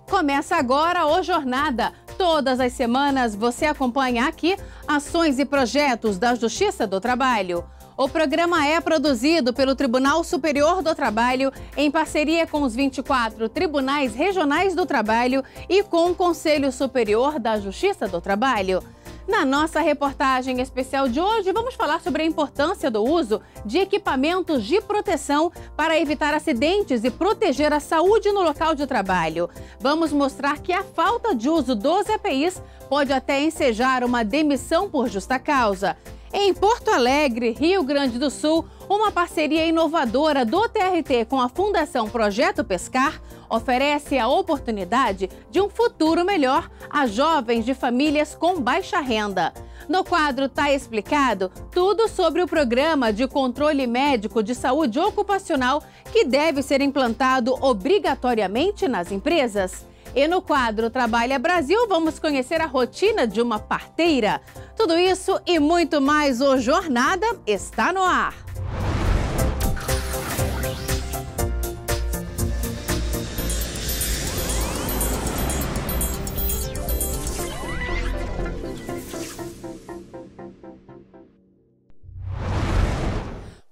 Começa agora o Jornada. Todas as semanas você acompanha aqui ações e projetos da Justiça do Trabalho. O programa é produzido pelo Tribunal Superior do Trabalho em parceria com os 24 Tribunais Regionais do Trabalho e com o Conselho Superior da Justiça do Trabalho. Na nossa reportagem especial de hoje, vamos falar sobre a importância do uso de equipamentos de proteção para evitar acidentes e proteger a saúde no local de trabalho. Vamos mostrar que a falta de uso dos EPIs pode até ensejar uma demissão por justa causa. Em Porto Alegre, Rio Grande do Sul, uma parceria inovadora do TRT com a Fundação Projeto Pescar oferece a oportunidade de um futuro melhor a jovens de famílias com baixa renda. No quadro Tá Explicado tudo sobre o programa de controle médico de saúde ocupacional que deve ser implantado obrigatoriamente nas empresas. E no quadro Trabalha Brasil, vamos conhecer a rotina de uma parteira. Tudo isso e muito mais, o Jornada está no ar.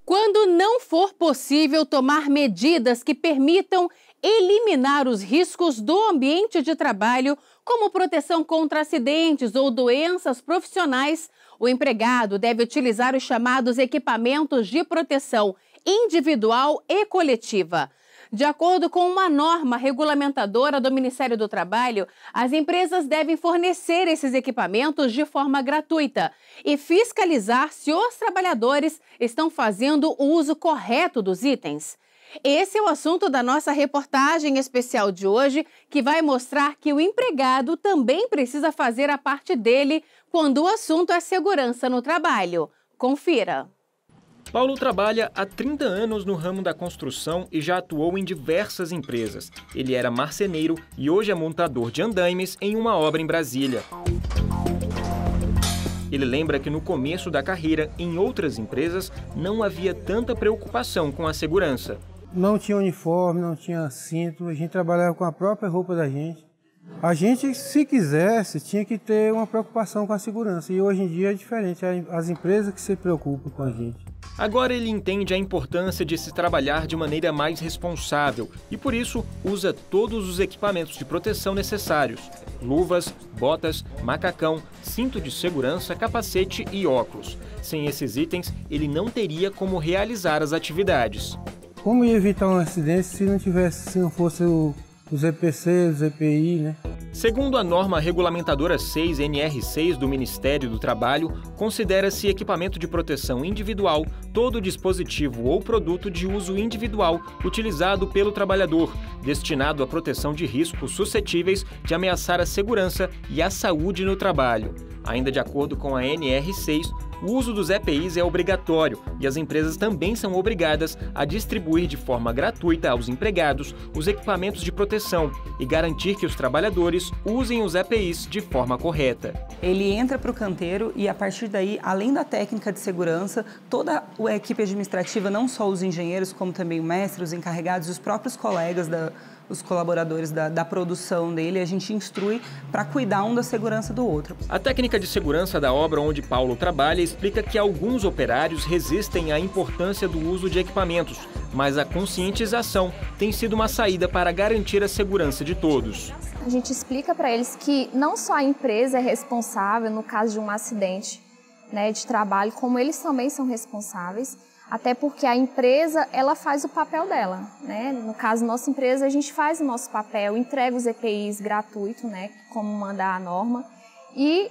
Quando não for possível tomar medidas que permitam eliminar os riscos do ambiente de trabalho, como proteção contra acidentes ou doenças profissionais, o empregado deve utilizar os chamados equipamentos de proteção individual e coletiva. De acordo com uma norma regulamentadora do Ministério do Trabalho, as empresas devem fornecer esses equipamentos de forma gratuita e fiscalizar se os trabalhadores estão fazendo o uso correto dos itens. Esse é o assunto da nossa reportagem especial de hoje, que vai mostrar que o empregado também precisa fazer a parte dele quando o assunto é segurança no trabalho. Confira. Paulo trabalha há 30 anos no ramo da construção e já atuou em diversas empresas. Ele era marceneiro e hoje é montador de andaimes em uma obra em Brasília. Ele lembra que no começo da carreira, em outras empresas, não havia tanta preocupação com a segurança. Não tinha uniforme, não tinha cinto, a gente trabalhava com a própria roupa da gente. A gente, se quisesse, tinha que ter uma preocupação com a segurança. E hoje em dia é diferente, as empresas que se preocupam com a gente. Agora ele entende a importância de se trabalhar de maneira mais responsável e, por isso, usa todos os equipamentos de proteção necessários. Luvas, botas, macacão, cinto de segurança, capacete e óculos. Sem esses itens, ele não teria como realizar as atividades. Como ia evitar um acidente se não fosse os EPC, os EPI, né? Segundo a norma regulamentadora 6 NR6 do Ministério do Trabalho, considera-se equipamento de proteção individual todo dispositivo ou produto de uso individual utilizado pelo trabalhador, destinado à proteção de riscos suscetíveis de ameaçar a segurança e a saúde no trabalho. Ainda de acordo com a NR6, o uso dos EPIs é obrigatório e as empresas também são obrigadas a distribuir de forma gratuita aos empregados os equipamentos de proteção e garantir que os trabalhadores usem os EPIs de forma correta. Ele entra para o canteiro e, a partir daí, além da técnica de segurança, toda a equipe administrativa, não só os engenheiros, como também o mestre, os encarregados e os próprios colegas os colaboradores da produção dele, a gente instrui para cuidar um da segurança do outro. A técnica de segurança da obra onde Paulo trabalha explica que alguns operários resistem à importância do uso de equipamentos, mas a conscientização tem sido uma saída para garantir a segurança de todos. A gente explica para eles que não só a empresa é responsável no caso de um acidente, né, de trabalho, como eles também são responsáveis. Até porque a empresa, ela faz o papel dela, né? No caso, nossa empresa, a gente faz o nosso papel, entrega os EPIs gratuito, né? Como manda a norma. E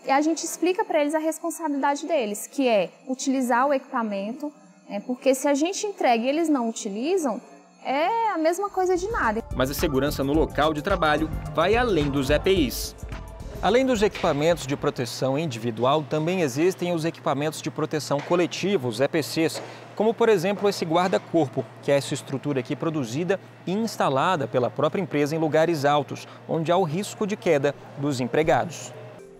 a gente explica para eles a responsabilidade deles, que é utilizar o equipamento, né? Porque se a gente entrega e eles não utilizam, é a mesma coisa de nada. Mas a segurança no local de trabalho vai além dos EPIs. Além dos equipamentos de proteção individual, também existem os equipamentos de proteção coletiva, os EPCs, como, por exemplo, esse guarda-corpo, que é essa estrutura aqui produzida e instalada pela própria empresa em lugares altos, onde há o risco de queda dos empregados.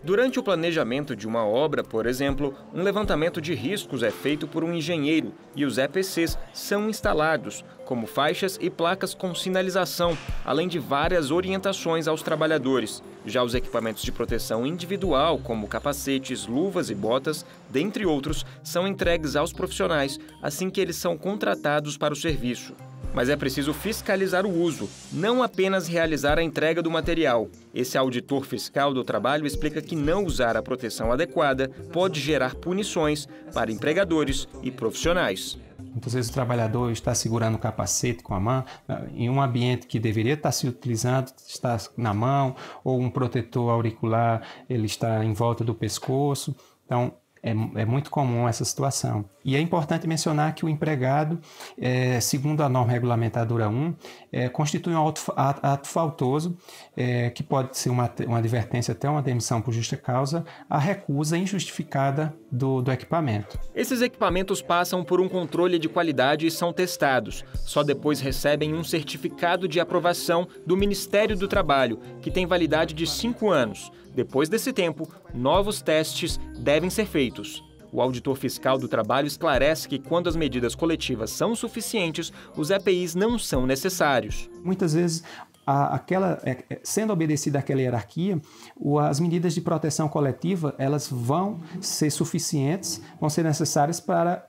Durante o planejamento de uma obra, por exemplo, um levantamento de riscos é feito por um engenheiro e os EPCs são instalados, como faixas e placas com sinalização, além de várias orientações aos trabalhadores. Já os equipamentos de proteção individual, como capacetes, luvas e botas, dentre outros, são entregues aos profissionais assim que eles são contratados para o serviço. Mas é preciso fiscalizar o uso, não apenas realizar a entrega do material. Esse auditor fiscal do trabalho explica que não usar a proteção adequada pode gerar punições para empregadores e profissionais. Muitas vezes o trabalhador está segurando o capacete com a mão, em um ambiente que deveria estar se utilizando, está na mão, ou um protetor auricular, ele está em volta do pescoço. Então, é muito comum essa situação. E é importante mencionar que o empregado, segundo a norma regulamentadora 1, constitui um ato faltoso, que pode ser uma advertência até uma demissão por justa causa, a recusa injustificada do equipamento. Esses equipamentos passam por um controle de qualidade e são testados. Só depois recebem um certificado de aprovação do Ministério do Trabalho, que tem validade de 5 anos. Depois desse tempo, novos testes devem ser feitos. O auditor fiscal do trabalho esclarece que quando as medidas coletivas são suficientes, os EPIs não são necessários. Muitas vezes, sendo obedecida aquela hierarquia, as medidas de proteção coletiva elas vão ser suficientes, vão ser necessárias para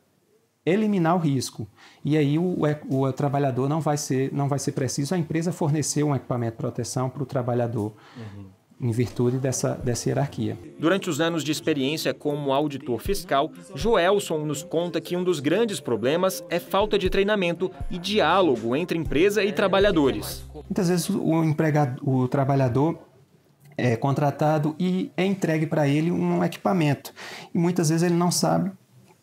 eliminar o risco. E aí o trabalhador não vai ser preciso a empresa fornecer um equipamento de proteção para o trabalhador. Em virtude dessa hierarquia. Durante os anos de experiência como auditor fiscal, Joelson nos conta que um dos grandes problemas é falta de treinamento e diálogo entre empresa e trabalhadores. Muitas vezes o trabalhador é contratado e é entregue para ele um equipamento. E muitas vezes ele não sabe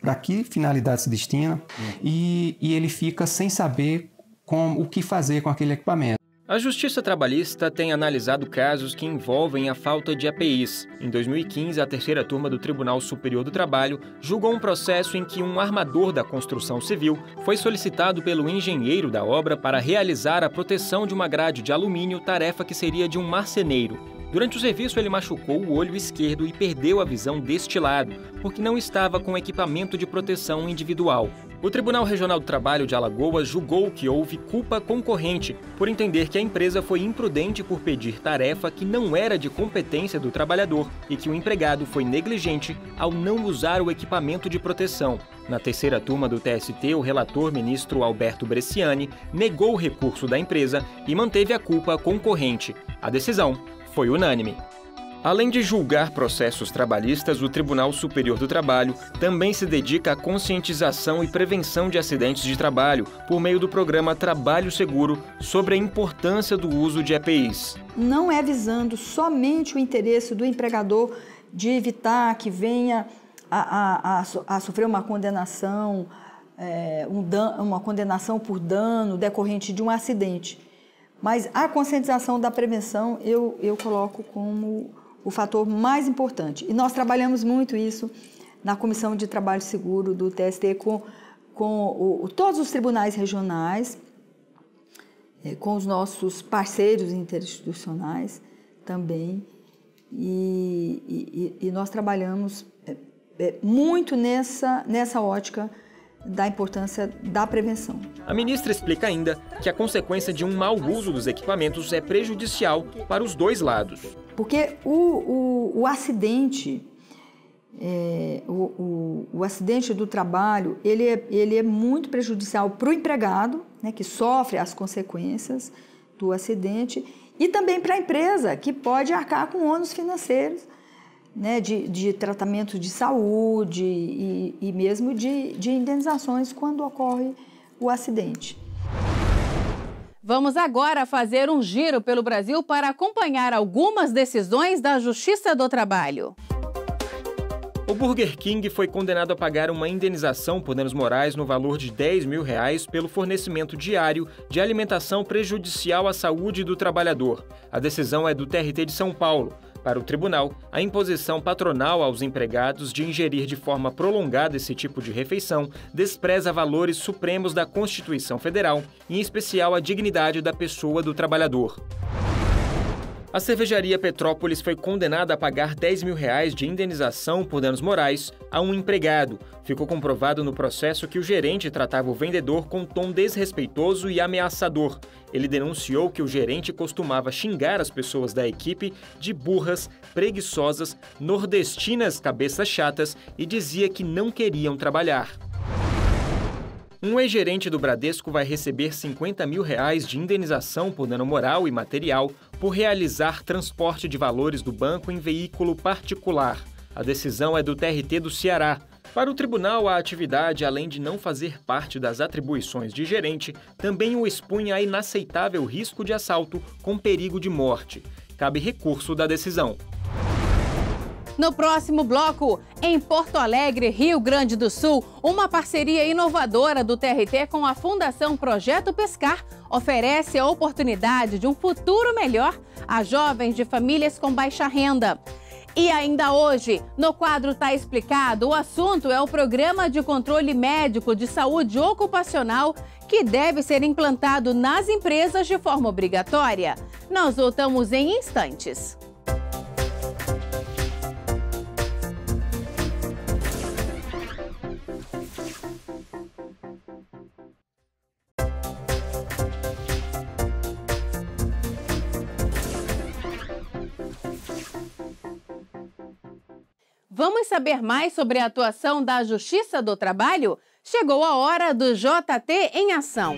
para que finalidade se destina e ele fica sem saber o que fazer com aquele equipamento. A Justiça Trabalhista tem analisado casos que envolvem a falta de EPIs. Em 2015, a terceira turma do Tribunal Superior do Trabalho julgou um processo em que um armador da construção civil foi solicitado pelo engenheiro da obra para realizar a proteção de uma grade de alumínio, tarefa que seria de um marceneiro. Durante o serviço, ele machucou o olho esquerdo e perdeu a visão deste lado, porque não estava com equipamento de proteção individual. O Tribunal Regional do Trabalho de Alagoas julgou que houve culpa concorrente por entender que a empresa foi imprudente por pedir tarefa que não era de competência do trabalhador e que o empregado foi negligente ao não usar o equipamento de proteção. Na terceira turma do TST, o relator ministro Alberto Bresciani negou o recurso da empresa e manteve a culpa concorrente. A decisão foi unânime. Além de julgar processos trabalhistas, o Tribunal Superior do Trabalho também se dedica à conscientização e prevenção de acidentes de trabalho por meio do programa Trabalho Seguro sobre a importância do uso de EPIs. Não é visando somente o interesse do empregador de evitar que venha a sofrer uma condenação, uma condenação por dano decorrente de um acidente. Mas a conscientização da prevenção eu coloco como o fator mais importante. E nós trabalhamos muito isso na Comissão de Trabalho Seguro do TST com todos os tribunais regionais, com os nossos parceiros interinstitucionais também. E nós trabalhamos muito nessa ótica da importância da prevenção. A ministra explica ainda que a consequência de um mau uso dos equipamentos é prejudicial para os dois lados. Porque o acidente, o acidente do trabalho, ele é muito prejudicial para o empregado, né, que sofre as consequências do acidente, e também para a empresa, que pode arcar com ônus financeiros, né, de tratamento de saúde e mesmo de indenizações quando ocorre o acidente. Vamos agora fazer um giro pelo Brasil para acompanhar algumas decisões da Justiça do Trabalho. O Burger King foi condenado a pagar uma indenização por danos morais no valor de R$10 mil pelo fornecimento diário de alimentação prejudicial à saúde do trabalhador. A decisão é do TRT de São Paulo. Para o tribunal, a imposição patronal aos empregados de ingerir de forma prolongada esse tipo de refeição despreza valores supremos da Constituição Federal, em especial a dignidade da pessoa do trabalhador. A cervejaria Petrópolis foi condenada a pagar R$10 mil de indenização por danos morais a um empregado. Ficou comprovado no processo que o gerente tratava o vendedor com tom desrespeitoso e ameaçador. Ele denunciou que o gerente costumava xingar as pessoas da equipe de burras, preguiçosas, nordestinas cabeças chatas e dizia que não queriam trabalhar. Um ex-gerente do Bradesco vai receber R$50 mil de indenização por dano moral e material por realizar transporte de valores do banco em veículo particular. A decisão é do TRT do Ceará. Para o tribunal, a atividade, além de não fazer parte das atribuições de gerente, também o expunha a inaceitável risco de assalto com perigo de morte. Cabe recurso da decisão. No próximo bloco, em Porto Alegre, Rio Grande do Sul, uma parceria inovadora do TRT com a Fundação Projeto Pescar oferece a oportunidade de um futuro melhor a jovens de famílias com baixa renda. E ainda hoje, no quadro Tá Explicado, o assunto é o Programa de Controle Médico de Saúde Ocupacional que deve ser implantado nas empresas de forma obrigatória. Nós voltamos em instantes. Vamos saber mais sobre a atuação da Justiça do Trabalho? Chegou a hora do JT em ação.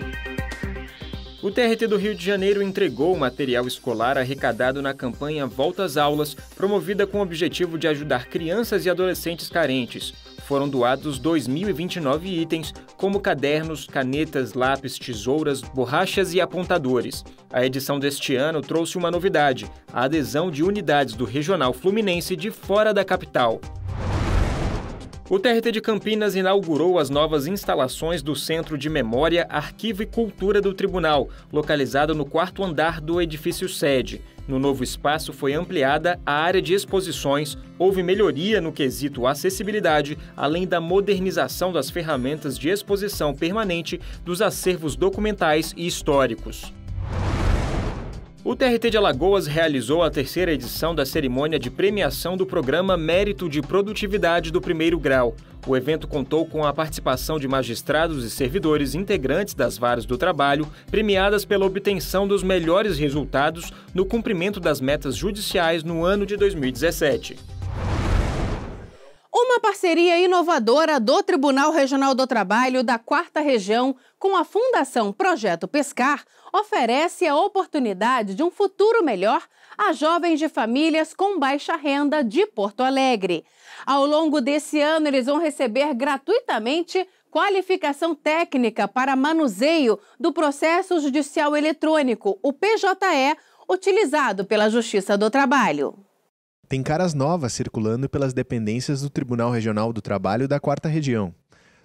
O TRT do Rio de Janeiro entregou o material escolar arrecadado na campanha Volta às Aulas, promovida com o objetivo de ajudar crianças e adolescentes carentes. Foram doados 2.029 itens, como cadernos, canetas, lápis, tesouras, borrachas e apontadores. A edição deste ano trouxe uma novidade: a adesão de unidades do Regional Fluminense de fora da capital. O TRT de Campinas inaugurou as novas instalações do Centro de Memória, Arquivo e Cultura do Tribunal, localizado no 4º andar do edifício sede. No novo espaço foi ampliada a área de exposições, houve melhoria no quesito acessibilidade, além da modernização das ferramentas de exposição permanente dos acervos documentais e históricos. O TRT de Alagoas realizou a 3ª edição da cerimônia de premiação do programa Mérito de Produtividade do Primeiro Grau. O evento contou com a participação de magistrados e servidores integrantes das varas do trabalho, premiadas pela obtenção dos melhores resultados no cumprimento das metas judiciais no ano de 2017. Uma parceria inovadora do Tribunal Regional do Trabalho da 4ª Região com a Fundação Projeto Pescar oferece a oportunidade de um futuro melhor a jovens de famílias com baixa renda de Porto Alegre. Ao longo desse ano, eles vão receber gratuitamente qualificação técnica para manuseio do processo judicial eletrônico, o PJE, utilizado pela Justiça do Trabalho. Tem caras novas circulando pelas dependências do Tribunal Regional do Trabalho da 4ª Região.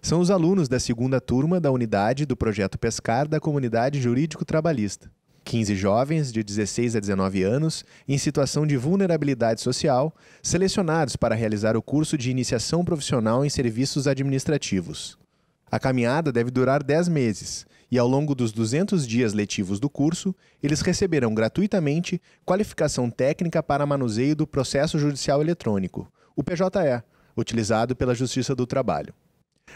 São os alunos da 2ª turma da unidade do Projeto Pescar da Comunidade Jurídico-Trabalhista. 15 jovens de 16 a 19 anos, em situação de vulnerabilidade social, selecionados para realizar o curso de iniciação profissional em serviços administrativos. A caminhada deve durar 10 meses e, ao longo dos 200 dias letivos do curso, eles receberão gratuitamente qualificação técnica para manuseio do processo judicial eletrônico, o PJE, utilizado pela Justiça do Trabalho.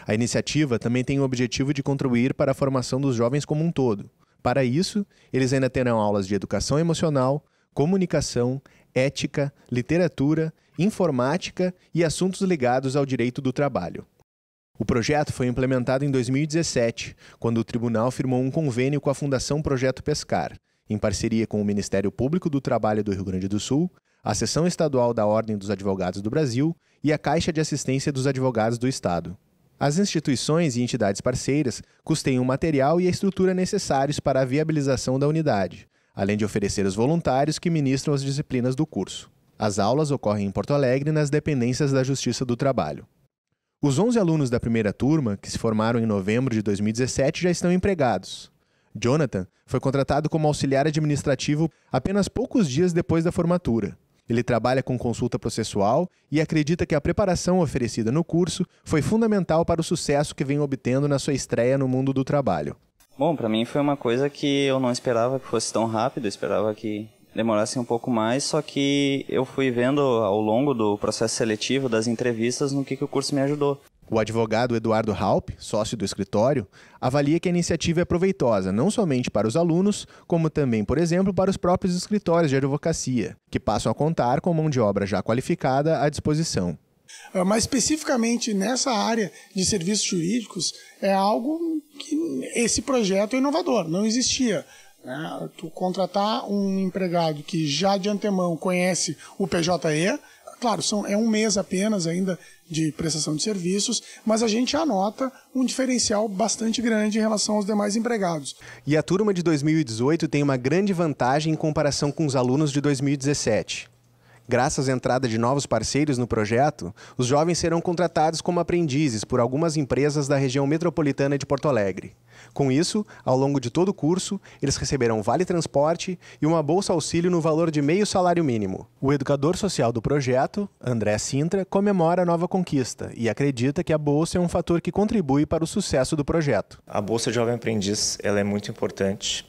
A iniciativa também tem o objetivo de contribuir para a formação dos jovens como um todo. Para isso, eles ainda terão aulas de educação emocional, comunicação, ética, literatura, informática e assuntos ligados ao direito do trabalho. O projeto foi implementado em 2017, quando o tribunal firmou um convênio com a Fundação Projeto Pescar, em parceria com o Ministério Público do Trabalho do Rio Grande do Sul, a Seção Estadual da Ordem dos Advogados do Brasil e a Caixa de Assistência dos Advogados do Estado. As instituições e entidades parceiras custeiam o material e a estrutura necessários para a viabilização da unidade, além de oferecer os voluntários que ministram as disciplinas do curso. As aulas ocorrem em Porto Alegre, nas dependências da Justiça do Trabalho. Os 11 alunos da primeira turma, que se formaram em novembro de 2017, já estão empregados. Jonathan foi contratado como auxiliar administrativo apenas poucos dias depois da formatura. Ele trabalha com consulta processual e acredita que a preparação oferecida no curso foi fundamental para o sucesso que vem obtendo na sua estreia no mundo do trabalho. Bom, para mim foi uma coisa que eu não esperava que fosse tão rápido, eu esperava que demorassem um pouco mais, só que eu fui vendo ao longo do processo seletivo, das entrevistas, no que o curso me ajudou. O advogado Eduardo Halp, sócio do escritório, avalia que a iniciativa é proveitosa não somente para os alunos, como também, por exemplo, para os próprios escritórios de advocacia, que passam a contar com mão de obra já qualificada à disposição. Mas especificamente nessa área de serviços jurídicos, é algo que esse projeto é inovador, não existia. Tu contratar um empregado que já de antemão conhece o PJE, claro, é um mês apenas ainda de prestação de serviços, mas a gente anota um diferencial bastante grande em relação aos demais empregados. E a turma de 2018 tem uma grande vantagem em comparação com os alunos de 2017. Graças à entrada de novos parceiros no projeto, os jovens serão contratados como aprendizes por algumas empresas da região metropolitana de Porto Alegre. Com isso, ao longo de todo o curso, eles receberão vale transporte e uma bolsa auxílio no valor de meio salário mínimo. O educador social do projeto, André Sintra, comemora a nova conquista e acredita que a bolsa é um fator que contribui para o sucesso do projeto. A Bolsa Jovem Aprendiz ela é muito importante,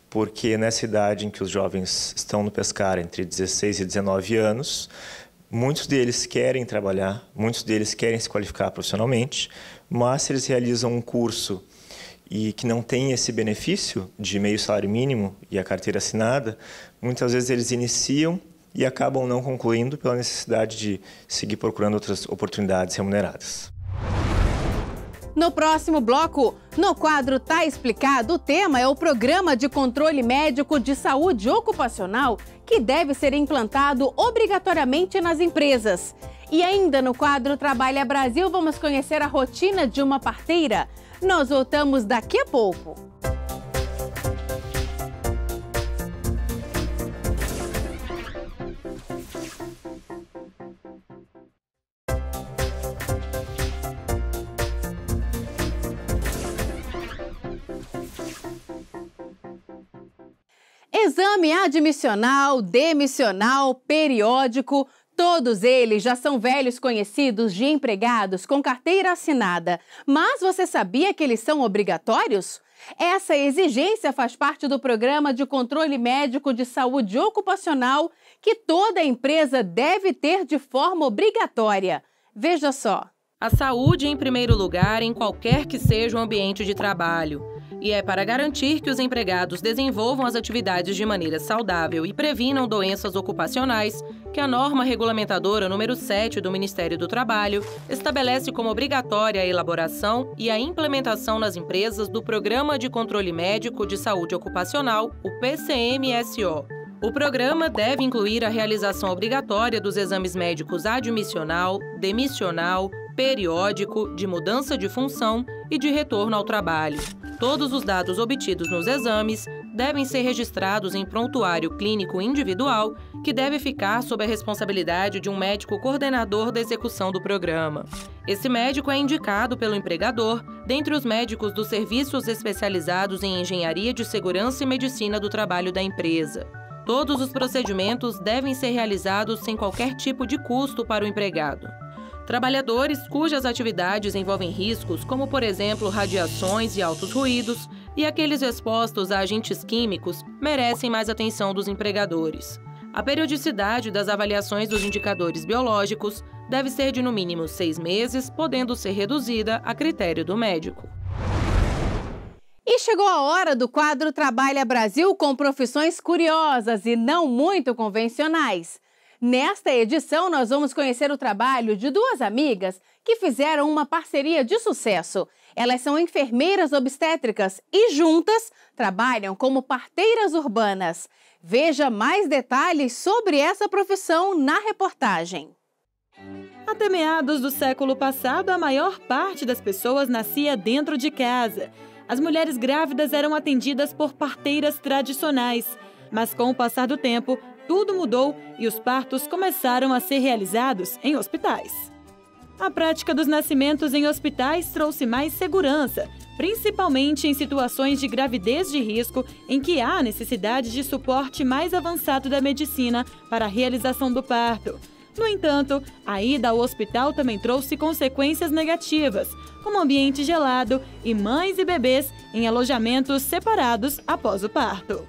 porque nessa idade em que os jovens estão no pescar, entre 16 e 19 anos, muitos deles querem trabalhar, muitos deles querem se qualificar profissionalmente, mas se eles realizam um curso e que não tem esse benefício de meio salário mínimo e a carteira assinada, muitas vezes eles iniciam e acabam não concluindo pela necessidade de seguir procurando outras oportunidades remuneradas. No próximo bloco, no quadro Tá Explicado, o tema é o Programa de Controle Médico de Saúde Ocupacional, que deve ser implantado obrigatoriamente nas empresas. E ainda no quadro Trabalha Brasil, vamos conhecer a rotina de uma parteira. Nós voltamos daqui a pouco. Exame admissional, demissional, periódico, todos eles já são velhos conhecidos de empregados com carteira assinada. Mas você sabia que eles são obrigatórios? Essa exigência faz parte do Programa de Controle Médico de Saúde Ocupacional que toda empresa deve ter de forma obrigatória. Veja só. A saúde em primeiro lugar em qualquer que seja o ambiente de trabalho. E é para garantir que os empregados desenvolvam as atividades de maneira saudável e previnam doenças ocupacionais que a norma regulamentadora número 7 do Ministério do Trabalho estabelece como obrigatória a elaboração e a implementação nas empresas do Programa de Controle Médico de Saúde Ocupacional, o PCMSO. O programa deve incluir a realização obrigatória dos exames médicos admissional, demissional, periódico, de mudança de função e de retorno ao trabalho. Todos os dados obtidos nos exames devem ser registrados em prontuário clínico individual, que deve ficar sob a responsabilidade de um médico coordenador da execução do programa. Esse médico é indicado pelo empregador dentre os médicos dos serviços especializados em engenharia de segurança e medicina do trabalho da empresa. Todos os procedimentos devem ser realizados sem qualquer tipo de custo para o empregado. Trabalhadores cujas atividades envolvem riscos, como por exemplo radiações e altos ruídos, e aqueles expostos a agentes químicos, merecem mais atenção dos empregadores. A periodicidade das avaliações dos indicadores biológicos deve ser de no mínimo 6 meses, podendo ser reduzida a critério do médico. E chegou a hora do quadro Trabalha Brasil com profissões curiosas e não muito convencionais. Nesta edição, nós vamos conhecer o trabalho de duas amigas que fizeram uma parceria de sucesso. Elas são enfermeiras obstétricas e juntas trabalham como parteiras urbanas. Veja mais detalhes sobre essa profissão na reportagem. Até meados do século passado, a maior parte das pessoas nascia dentro de casa. As mulheres grávidas eram atendidas por parteiras tradicionais, mas com o passar do tempo, tudo mudou e os partos começaram a ser realizados em hospitais. A prática dos nascimentos em hospitais trouxe mais segurança, principalmente em situações de gravidez de risco em que há necessidade de suporte mais avançado da medicina para a realização do parto. No entanto, a ida ao hospital também trouxe consequências negativas, como ambiente gelado e mães e bebês em alojamentos separados após o parto.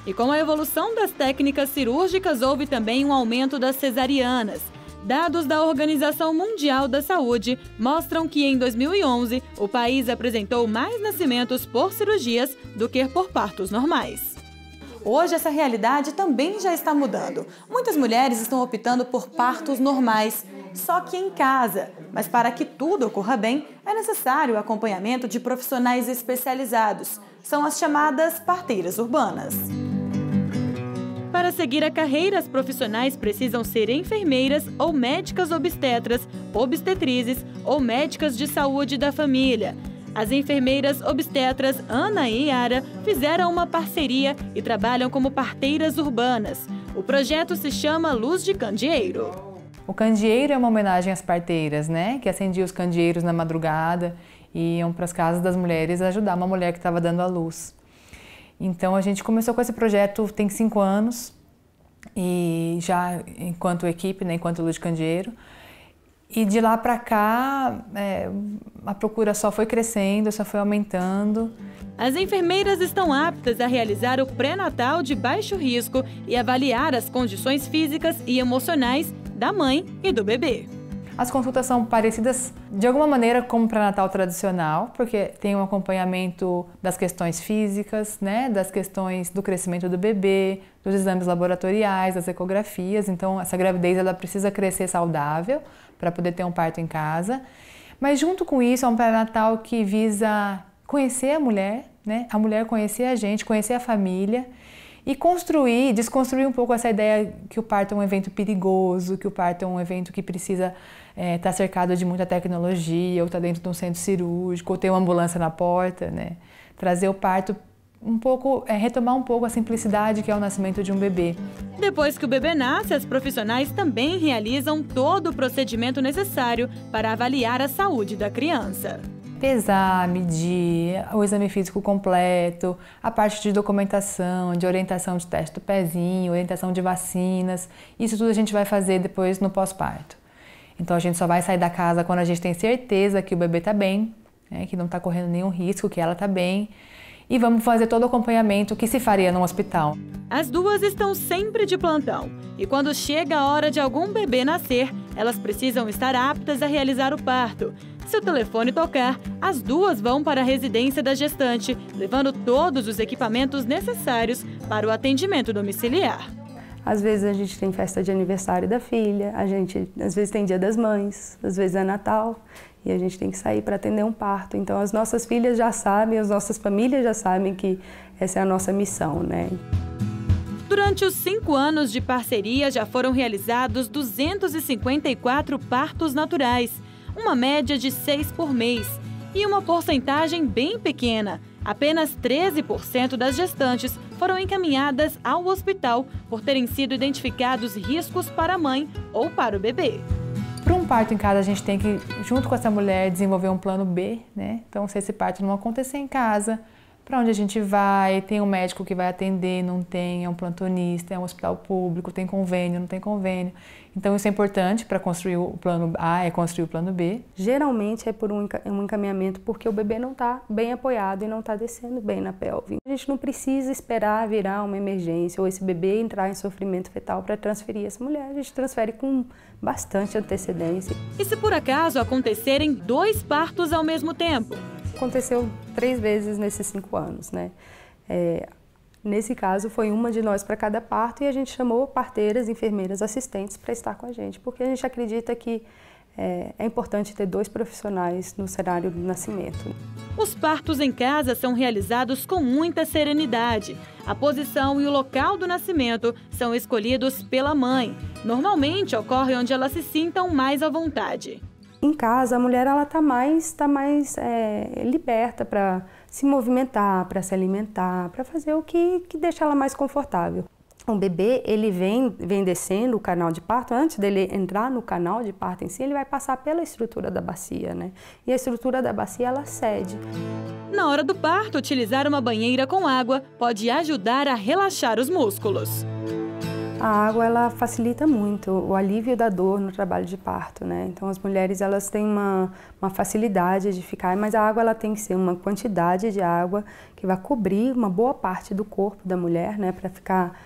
E com a evolução das técnicas cirúrgicas, houve também um aumento das cesarianas. Dados da Organização Mundial da Saúde mostram que em 2011 o país apresentou mais nascimentos por cirurgias do que por partos normais. Hoje essa realidade também já está mudando. Muitas mulheres estão optando por partos normais, só que em casa. Mas para que tudo ocorra bem, é necessário o acompanhamento de profissionais especializados. São as chamadas parteiras urbanas. Para seguir a carreira, as profissionais precisam ser enfermeiras ou médicas obstetras, obstetrizes ou médicas de saúde da família. As enfermeiras obstetras Ana e Yara fizeram uma parceria e trabalham como parteiras urbanas. O projeto se chama Luz de Candeeiro. O candeeiro é uma homenagem às parteiras, né? Que acendiam os candeeiros na madrugada e iam para as casas das mulheres ajudar uma mulher que estava dando à luz. Então a gente começou com esse projeto tem 5 anos, e já enquanto equipe, né, enquanto Luz de Candeeiro. E de lá para cá, a procura só foi crescendo, só foi aumentando. As enfermeiras estão aptas a realizar o pré-natal de baixo risco e avaliar as condições físicas e emocionais da mãe e do bebê. As consultas são parecidas de alguma maneira com o pré-natal tradicional, porque tem um acompanhamento das questões físicas, né, das questões do crescimento do bebê, dos exames laboratoriais, das ecografias. Então, essa gravidez ela precisa crescer saudável para poder ter um parto em casa. Mas junto com isso, é um pré-natal que visa conhecer a mulher, né, a mulher conhecer a gente, conhecer a família e desconstruir um pouco essa ideia que o parto é um evento perigoso, que o parto é um evento que precisa estar cercado de muita tecnologia, ou estar dentro de um centro cirúrgico, ou ter uma ambulância na porta, né? Trazer o parto um pouco, retomar um pouco a simplicidade que é o nascimento de um bebê. Depois que o bebê nasce, as profissionais também realizam todo o procedimento necessário para avaliar a saúde da criança. Pesar, medir, o exame físico completo, a parte de documentação, de orientação de teste do pezinho, orientação de vacinas, isso tudo a gente vai fazer depois no pós-parto. Então a gente só vai sair da casa quando a gente tem certeza que o bebê está bem, né, que não está correndo nenhum risco, que ela está bem. E vamos fazer todo o acompanhamento que se faria no hospital. As duas estão sempre de plantão. E quando chega a hora de algum bebê nascer, elas precisam estar aptas a realizar o parto. Se o telefone tocar, as duas vão para a residência da gestante, levando todos os equipamentos necessários para o atendimento domiciliar. Às vezes a gente tem festa de aniversário da filha, às vezes tem Dia das Mães, às vezes é Natal. E a gente tem que sair para atender um parto. Então as nossas filhas já sabem, as nossas famílias já sabem que essa é a nossa missão, né? Durante os 5 anos de parceria já foram realizados 254 partos naturais, uma média de 6 por mês e uma porcentagem bem pequena. Apenas 13% das gestantes foram encaminhadas ao hospital por terem sido identificados riscos para a mãe ou para o bebê. Para um parto em casa, a gente tem que, junto com essa mulher, desenvolver um plano B, né? Então, se esse parto não acontecer em casa, para onde a gente vai? Tem um médico que vai atender, não tem, é um plantonista, é um hospital público, tem convênio, não tem convênio. Então, isso é importante para construir o plano A, é construir o plano B. Geralmente é por um encaminhamento porque o bebê não está bem apoiado e não está descendo bem na pelve. A gente não precisa esperar virar uma emergência ou esse bebê entrar em sofrimento fetal para transferir essa mulher. A gente transfere com bastante antecedência. E se por acaso acontecerem 2 partos ao mesmo tempo? Aconteceu 3 vezes nesses 5 anos, né? Nesse caso, foi uma de nós para cada parto e a gente chamou parteiras, enfermeiras, assistentes para estar com a gente, porque a gente acredita que é importante ter 2 profissionais no cenário do nascimento. Os partos em casa são realizados com muita serenidade. A posição e o local do nascimento são escolhidos pela mãe. Normalmente ocorre onde elas se sintam mais à vontade. Em casa, a mulher está mais liberta para se movimentar, para se alimentar, para fazer o que deixa ela mais confortável. O bebê, ele vem descendo o canal de parto, antes dele entrar no canal de parto em si, ele vai passar pela estrutura da bacia, né? E a estrutura da bacia, ela cede. Na hora do parto, utilizar uma banheira com água pode ajudar a relaxar os músculos. A água, ela facilita muito o alívio da dor no trabalho de parto, né? Então, as mulheres, elas têm uma facilidade de ficar, mas a água, ela tem que ser uma quantidade de água que vai cobrir uma boa parte do corpo da mulher, né? Para ficar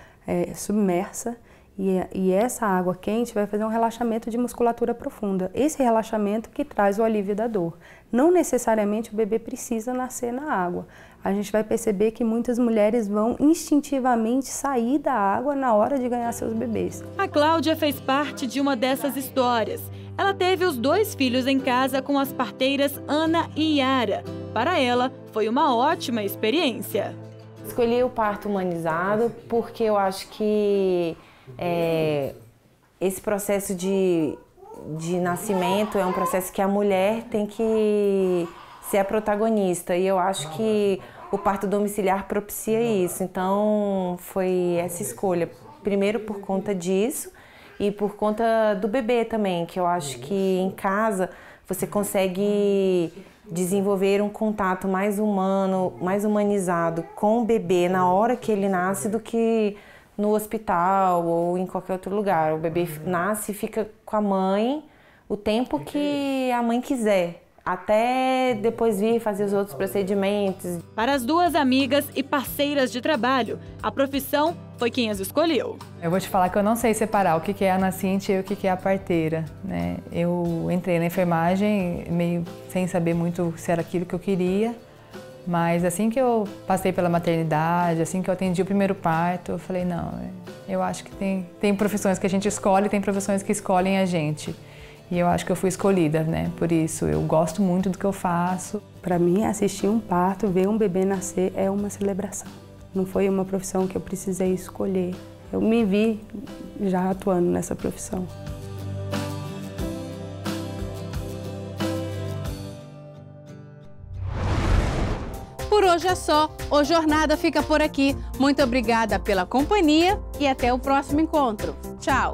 submersa. E essa água quente vai fazer um relaxamento de musculatura profunda. Esse relaxamento que traz o alívio da dor. Não necessariamente o bebê precisa nascer na água. A gente vai perceber que muitas mulheres vão instintivamente sair da água na hora de ganhar seus bebês. A Cláudia fez parte de uma dessas histórias. Ela teve os 2 filhos em casa com as parteiras Ana e Yara. Para ela, foi uma ótima experiência. Escolhi o parto humanizado porque eu acho que esse processo de nascimento é um processo que a mulher tem que ser a protagonista. E eu acho que o parto domiciliar propicia isso. Então, foi essa escolha. Primeiro por conta disso e por conta do bebê também, que eu acho que em casa você consegue desenvolver um contato mais humano, mais humanizado com o bebê na hora que ele nasce do que no hospital ou em qualquer outro lugar. O bebê nasce e fica com a mãe o tempo que a mãe quiser, até depois vir fazer os outros procedimentos. Para as 2 amigas e parceiras de trabalho, a profissão foi quem as escolheu. Eu vou te falar que eu não sei separar o que é a nascente e o que é a parteira, né? Eu entrei na enfermagem meio sem saber muito se era aquilo que eu queria, mas assim que eu passei pela maternidade, assim que eu atendi o primeiro parto, eu falei, não, eu acho que tem profissões que a gente escolhe, tem profissões que escolhem a gente. E eu acho que eu fui escolhida, né? Por isso, eu gosto muito do que eu faço. Para mim, assistir um parto, ver um bebê nascer é uma celebração. Não foi uma profissão que eu precisei escolher. Eu me vi já atuando nessa profissão. Por hoje é só. O Jornada fica por aqui. Muito obrigada pela companhia e até o próximo encontro. Tchau!